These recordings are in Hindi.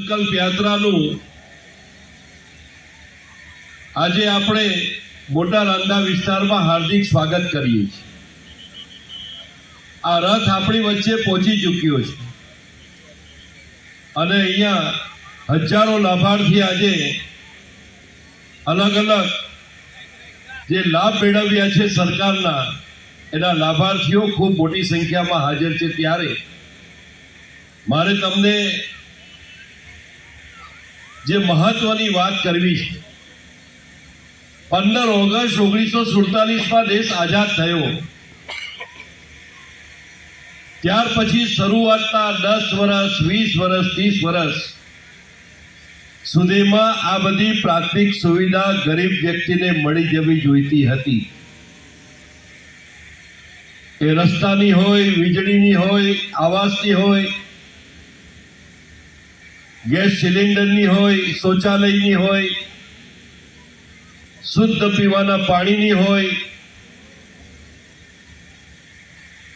સંકલ્પ યાત્રાનું આજે આપણે મોટા રાંદા વિસ્તારમાં હાર્દિક સ્વાગત કરીએ છીએ। આ રથ આપણી વચ્ચે પહોંચી ચૂક્યો છે અને અહીંયા હજારો લાભાર્થી આજે અલગ અલગ જે લાભ મેળવ્યા છે સરકારના, એના લાભાર્થીઓ ખૂબ મોટી સંખ્યામાં હાજર છે। ત્યારે મારે તમને જે મહત્વની વાત કરવી છે, 15 ઓગસ્ટ 1947માં દેશ આઝાદ થયો, ત્યાર પછી શરૂઆતના 10 વર્ષ, 20 વર્ષ, 30 વર્ષ સુધીમાં આ બધી પ્રાથમિક સુવિધા ગરીબ વ્યક્તિને મળી જવી જોઈતી હતી। એ રસ્તાની હોય, વીજળીની હોય, આવાસની હોય, ગેસ સિલિન્ડરની હોય, શૌચાલયની હોય, શુદ્ધ પીવાના પાણીની હોય।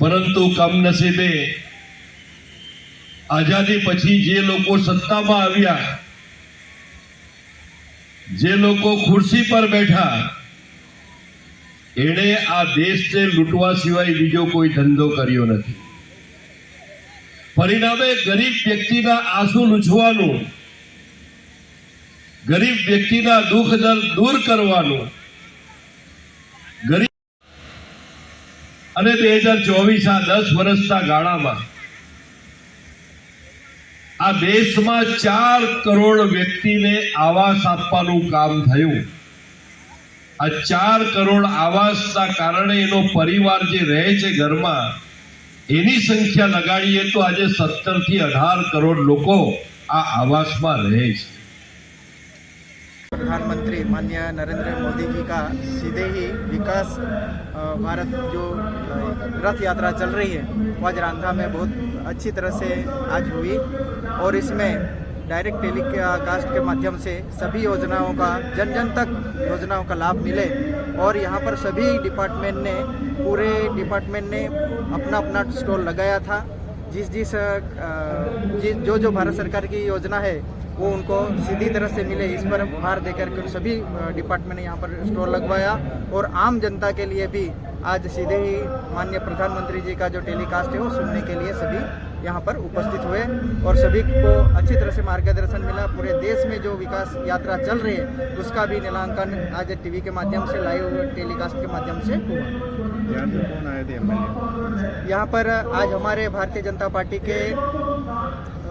પરંતુ કમનસીબે આઝાદી પછી જે લોકો સત્તામાં આવ્યા, જે લોકો ખુરશી પર બેઠા, એણે આ દેશને લૂંટવા સિવાય બીજો કોઈ ધંધો કર્યો નથી। પરિણામે ગરીબ વ્યક્તિના આંસુ લૂછવાનું, ગરીબ વ્યક્તિના દુઃખ દર્દ દૂર કરવાનું, ગરીબ અને 2024 આ 10 વર્ષના ગાળામાં આ દેશમાં 4 કરોડ વ્યક્તિને આવાસ આપવાનું કામ થયું। આ 4 કરોડ આવાસના કારણે એનો પરિવાર જે રહે છે ઘરમાં, એની સંખ્યા લગાડીએ તો આજે 17 થી 18 કરોડ લોકો આ આવાસમાં રહે છે। प्रधानमंत्री माननीय नरेंद्र मोदी जी का सीधे ही विकास भारत जो रथ यात्रा चल रही है वो आज रांधा में बहुत अच्छी तरह से आज हुई और इसमें डायरेक्ट टेलीकास्ट के माध्यम से सभी योजनाओं का जन जन तक योजनाओं का लाभ मिले और यहाँ पर सभी पूरे डिपार्टमेंट ने अपना अपना स्टॉल लगाया था। जो भारत सरकार की योजना है वो उनको सीधी तरह से मिले, इस पर भार देकर के सभी डिपार्टमेंट ने यहाँ पर स्टॉल लगवाया और आम जनता के लिए भी आज सीधे ही माननीय प्रधानमंत्री जी का जो टेलीकास्ट है वो सुनने के लिए सभी यहाँ पर उपस्थित हुए और सभी को अच्छी तरह से मार्गदर्शन मिला। पूरे देश में जो विकास यात्रा चल रही है उसका भी नीलांकन आज टीवी के माध्यम से, लाइव टेलीकास्ट के माध्यम से हुआ। कौन आए थे एमएलए? यहाँ पर आज हमारे भारतीय जनता पार्टी के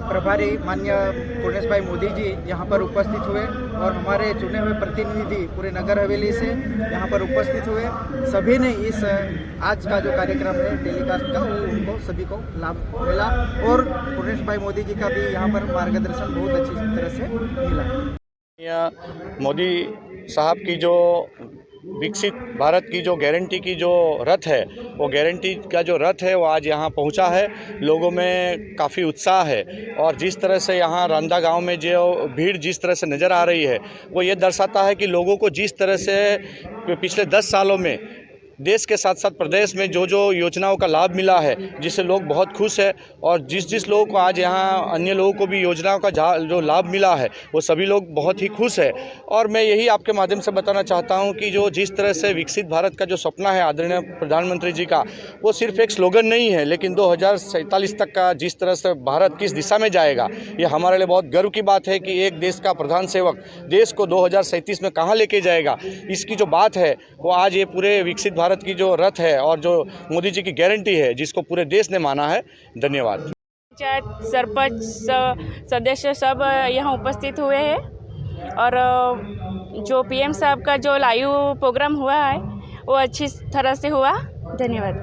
प्रभारी माननीय पूर्णेश भाई मोदी जी यहाँ पर उपस्थित हुए और हमारे चुने हुए प्रतिनिधि पूरे नगर हवेली से यहाँ पर उपस्थित हुए। सभी ने इस आज का जो कार्यक्रम है टेलीकास्ट का, वो उनको सभी को लाभ मिला और पूर्णेश भाई मोदी जी का भी यहाँ पर मार्गदर्शन बहुत अच्छी तरह से मिला। मोदी साहब की जो विकसित भारत की जो गारंटी की जो रथ है, वो गारंटी का जो रथ है वो आज यहाँ पहुँचा है। लोगों में काफ़ी उत्साह है और जिस तरह से यहाँ रांदा गांव में जो भीड़ जिस तरह से नज़र आ रही है वो ये दर्शाता है कि लोगों को जिस तरह से पिछले 10 सालों में देश के साथ साथ प्रदेश में जो जो योजनाओं का लाभ मिला है, जिससे लोग बहुत खुश है और जिस लोगों को आज यहाँ अन्य लोगों को भी योजनाओं का जो लाभ मिला है वो सभी लोग बहुत ही खुश है। और मैं यही आपके माध्यम से बताना चाहता हूँ कि जो जिस तरह से विकसित भारत का जो सपना है आदरणीय प्रधानमंत्री जी का, वो सिर्फ एक स्लोगन नहीं है, लेकिन 2047 तक का जिस तरह से भारत किस दिशा में जाएगा, ये हमारे लिए बहुत गर्व की बात है कि एक देश का प्रधान सेवक देश को 2037 में कहाँ लेके जाएगा, इसकी जो बात है वो आज ये पूरे विकसित भारत की जो रथ है और जो मोदी जी की गारंटी है जिसको पूरे देश ने माना है। धन्यवाद। पंचायत सरपंच सदस्य सब यहाँ उपस्थित हुए हैं और जो पीएम साहब का जो लाइव प्रोग्राम हुआ है वो अच्छी तरह से हुआ। धन्यवाद।